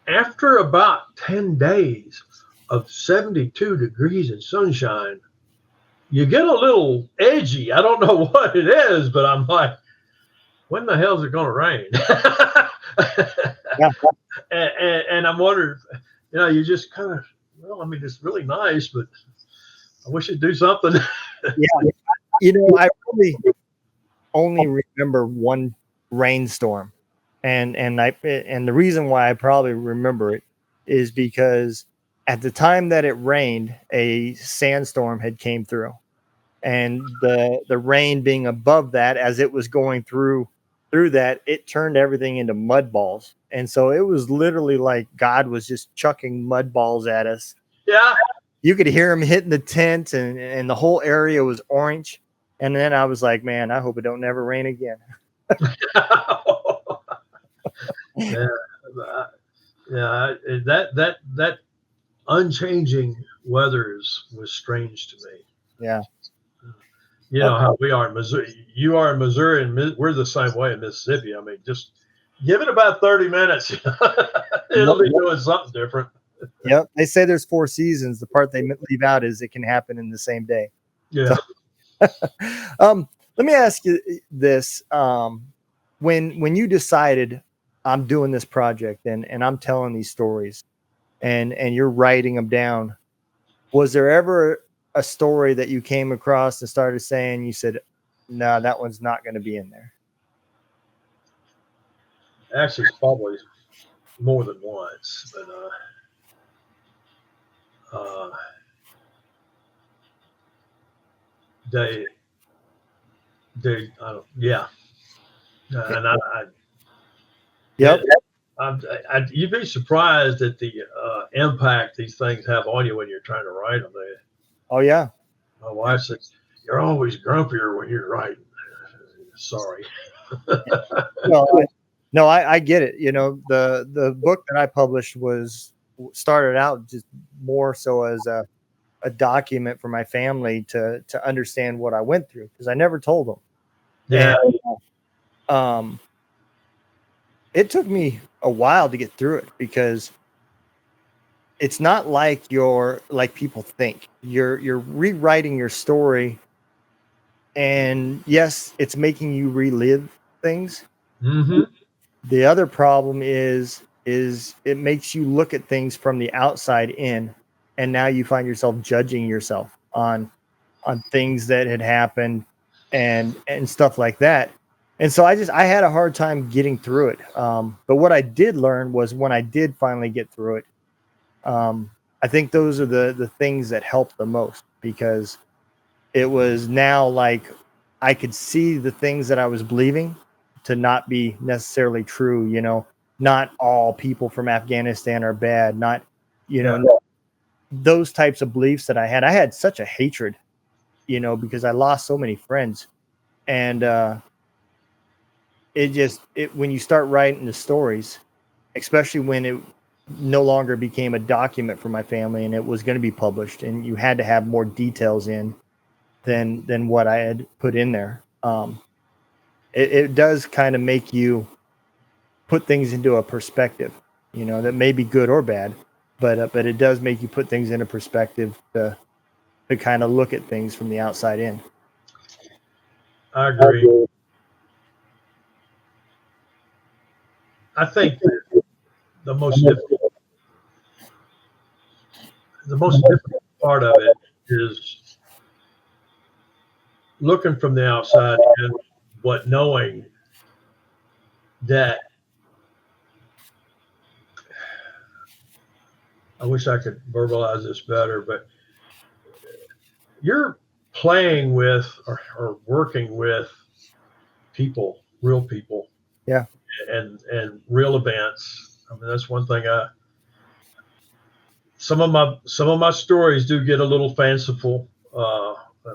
after about 10 days of 72 degrees and sunshine, you get a little edgy. I don't know what it is, but I'm like, when the hell is it going to rain? Yeah. And I'm wondering, you just kind of, well, I mean, it's really nice, but I wish it'd do something. Yeah. I really only remember one rainstorm. And the reason why I probably remember it is because at the time that it rained, a sandstorm had came through. And the rain being above that, as it was going through that, it turned everything into mud balls. And so it was literally like God was just chucking mud balls at us. Yeah. You could hear him hitting the tent, and the whole area was orange. And then I was like, man, I hope it don't never rain again. Yeah. That unchanging weather was strange to me. Yeah. You know how we are in Missouri. You are in Missouri, and we're the same way in Mississippi. I mean, just give it about 30 minutes. It'll be doing something different. Yep. They say there's 4 seasons. The part they leave out is it can happen in the same day. Yeah. So, let me ask you this. When you decided I'm doing this project and I'm telling these stories and you're writing them down, was there ever a story that you came across and started saying, you said, no, that one's not going to be in there? Actually, it's probably more than once, but they I don't, yeah. And Yep. You'd be surprised at the impact these things have on you when you're trying to write them. Oh yeah. My wife says, "You're always grumpier when you're writing." Sorry. Well, no, I get it. The book that I published started out just more so as a document for my family to understand what I went through, because I never told them. Yeah. And, it took me a while to get through it, because it's not like like people think. You're rewriting your story, and yes, it's making you relive things. Mm-hmm. The other problem is it makes you look at things from the outside in, and now you find yourself judging yourself on things that had happened and stuff like that. And so I had a hard time getting through it. But what I did learn was, when I did finally get through it, I think those are the things that helped the most, because it was now like I could see the things that I was believing to not be necessarily true. Not all people from Afghanistan are bad. Not, those types of beliefs that I had. I had such a hatred, because I lost so many friends. And when you start writing the stories, especially when it no longer became a document for my family and it was going to be published, and you had to have more details in than what I had put in there. It does kind of make you put things into a perspective, that may be good or bad, but it does make you put things into perspective to kind of look at things from the outside in. I agree. I think the most difficult part of it is looking from the outside in, but knowing that, I wish I could verbalize this better, but you're playing with or working with people, real people. Yeah. And real events. I mean, that's one thing. Some of my stories do get a little fanciful.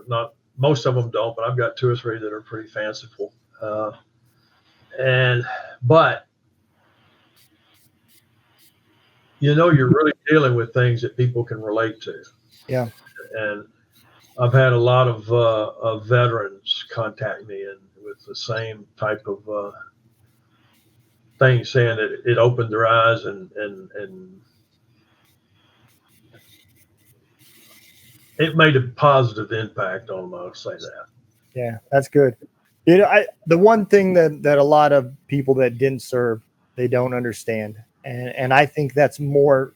Not most of them don't, but I've got 2 or 3 that are pretty fanciful. But you're really dealing with things that people can relate to. Yeah. And I've had a lot of veterans contact me and with the same type of things saying that it opened their eyes and it made a positive impact on them. I'll say that. Yeah, that's good. The one thing that a lot of people that didn't serve, they don't understand, and I think that's more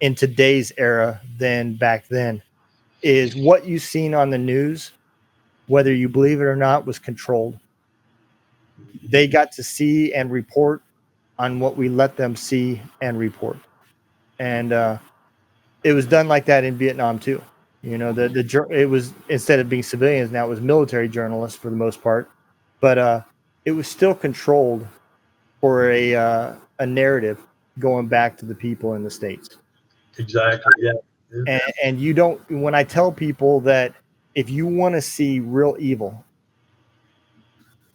in today's era than back then, is what you've seen on the news, whether you believe it or not, was controlled. They got to see and report on what we let them see and report, and it was done like that in Vietnam too. It was, instead of being civilians, now it was military journalists for the most part, but it was still controlled for a narrative going back to the people in the States. Exactly. Yeah. And you don't. When I tell people that if you want to see real evil,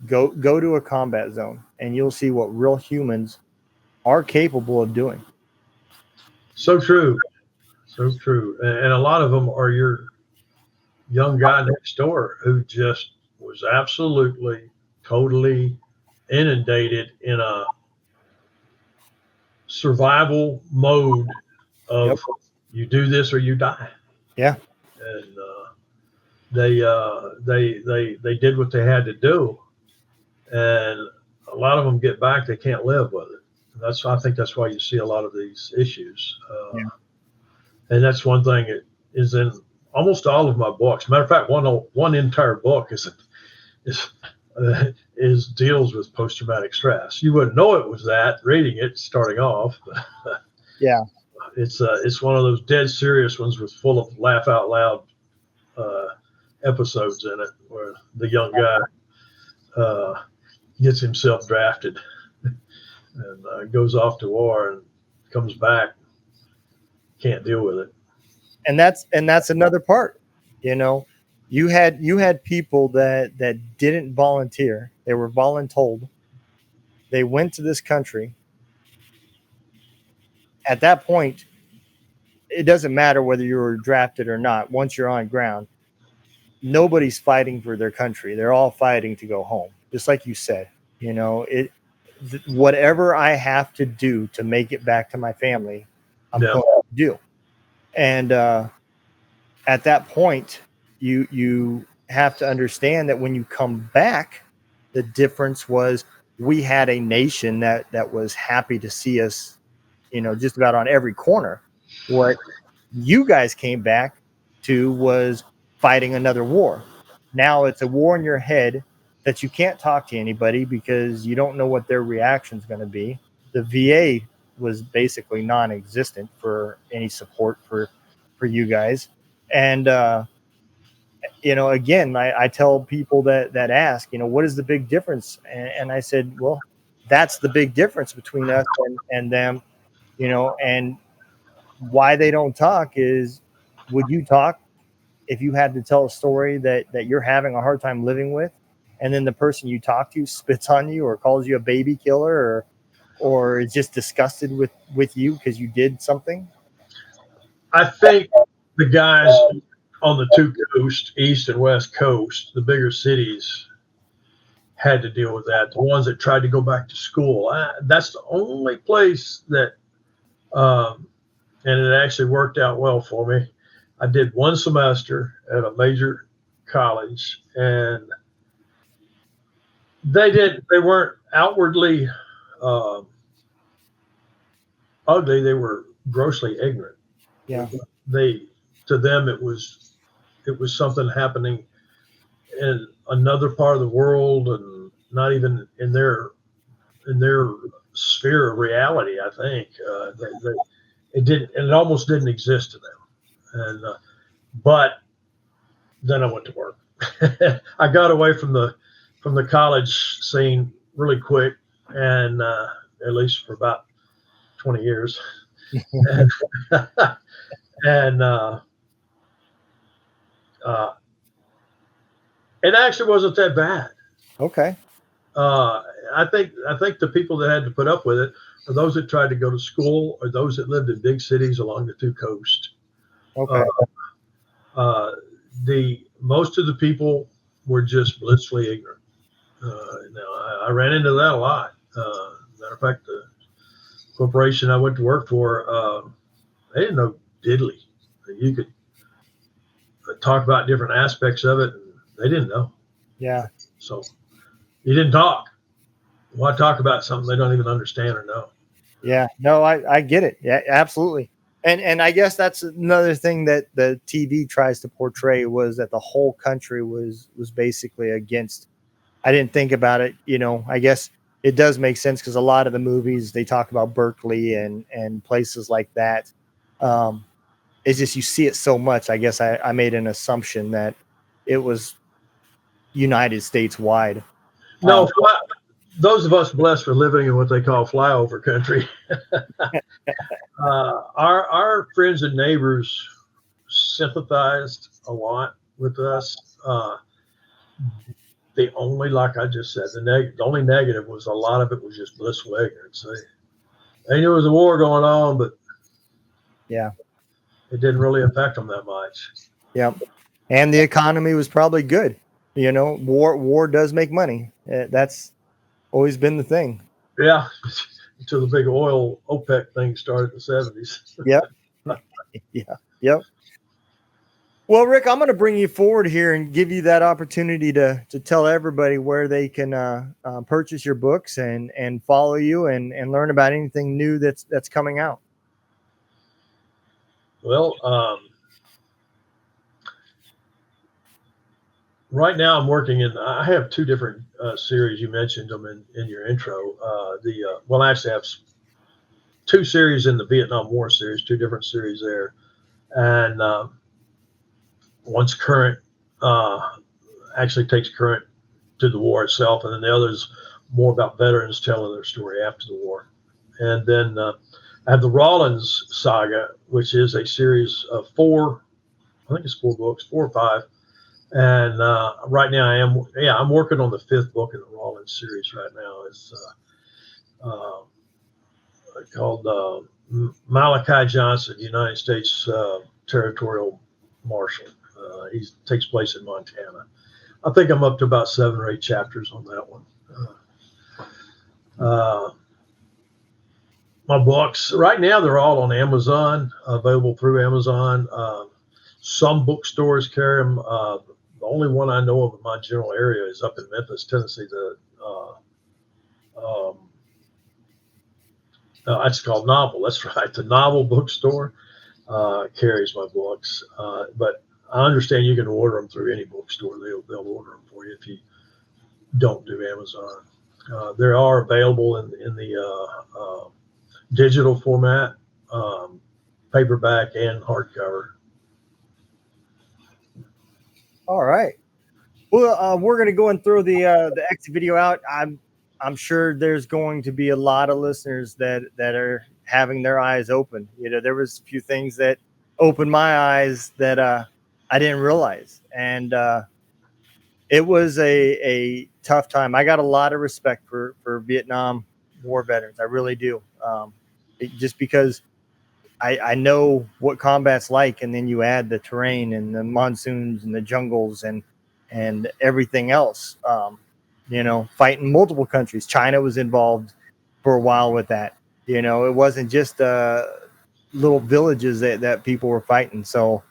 go to a combat zone and you'll see what real humans are capable of doing. So true. So true. And a lot of them are your young guy next door who just was absolutely, totally inundated in a survival mode of Yep. You do this or you die. Yeah. And they did what they had to do. And a lot of them get back, they can't live with it. I think that's why you see a lot of these issues. Yeah. And that's one thing that is in almost all of my books. Matter of fact, one entire book deals with post-traumatic stress. You wouldn't know it was that reading it, starting off. Yeah. It's one of those dead serious ones with full of laugh out loud episodes in it, where the young guy gets himself drafted and goes off to war and comes back, can't deal with it. And that's another part. You had people that didn't volunteer. They were voluntold. They went to this country. At that point, it doesn't matter whether you were drafted or not. Once you're on ground, nobody's fighting for their country. They're all fighting to go home. Just like you said, whatever I have to do to make it back to my family, I'm going to do. And at that point, you have to understand that when you come back, the difference was we had a nation that was happy to see us, just about on every corner. What you guys came back to was fighting another war. Now it's a war in your head that you can't talk to anybody because you don't know what their reaction is going to be. The VA was basically non-existent for any support for you guys. And, again, I tell people that ask, what is the big difference? And I said, well, that's the big difference between us and them, and why they don't talk is, would you talk if you had to tell a story that you're having a hard time living with, and then the person you talk to spits on you or calls you a baby killer or is just disgusted with you because you did something? I think the guys on the two coasts, East and West Coast, the bigger cities, had to deal with that. The ones that tried to go back to school, that's the only place that, and it actually worked out well for me. I did one semester at a major college, and they weren't outwardly ugly. They were grossly ignorant. Yeah. To them, it was something happening in another part of the world and not even in their sphere of reality. I think it almost didn't exist to them. And but then I went to work. I got away from the college scene really quick, and at least for about 20 years. And it actually wasn't that bad. Okay. I think the people that had to put up with it are those that tried to go to school or those that lived in big cities along the two coasts. Okay. Most of the people were just blissfully ignorant. Now I ran into that a lot. Matter of fact, the corporation I went to work for, they didn't know diddly. You could talk about different aspects of it, and they didn't know. Yeah. So you didn't talk. Why talk about something they don't even understand or know? Yeah. No, I get it. Yeah, absolutely. And I guess that's another thing that the TV tries to portray, was that the whole country was basically against. I didn't think about it. I guess it does make sense, because a lot of the movies, they talk about Berkeley and places like that. It's just, you see it so much. I guess I made an assumption that it was United States wide. No, those of us blessed for living in what they call flyover country, our friends and neighbors sympathized a lot with us. The only, like I just said, the only negative was a lot of it was just blissful ignorance. They knew there was a war going on, but yeah, it didn't really affect them that much. Yeah. And the economy was probably good. War does make money. That's always been the thing. Yeah. Until the big oil OPEC thing started in the 70s. Yep. Yep. Well, Rick, I'm going to bring you forward here and give you that opportunity to tell everybody where they can purchase your books and follow you and learn about anything new that's coming out. Well, right now I'm working I have two different series. You mentioned them in your intro. I actually have two series in the Vietnam War series, two different series there. And one's current, actually takes current to the war itself. And then the other is more about veterans telling their story after the war. And then I have the Rollins Saga, which is a series of four books, 4 or 5. And right now I'm working on the 5th book in the Rollins series right now. It's called Malachi Johnson, United States Territorial Marshal. He takes place in Montana. I think I'm up to about 7 or 8 chapters on that one. My books right now, they're all on Amazon, available through Amazon. Some bookstores carry them. The only one I know of in my general area is up in Memphis, Tennessee. It's called Novel. That's right. The Novel bookstore carries my books. But I understand you can order them through any bookstore. They'll order them for you if you don't do Amazon. They are available in the digital format, paperback, and hardcover. All right. Well, we're going to go and throw the exit video out. I'm sure there's going to be a lot of listeners that are having their eyes open. There was a few things that opened my eyes that I didn't realize, and it was a tough time. I got a lot of respect for Vietnam War veterans. I really do. Just because I know what combat's like, and then you add the terrain and the monsoons and the jungles and everything else. Fighting multiple countries. China was involved for a while with that. It wasn't just little villages that people were fighting. So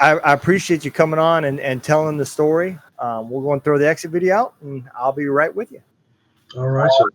I appreciate you coming on and telling the story. We're going to throw the exit video out, and I'll be right with you. All right, sir.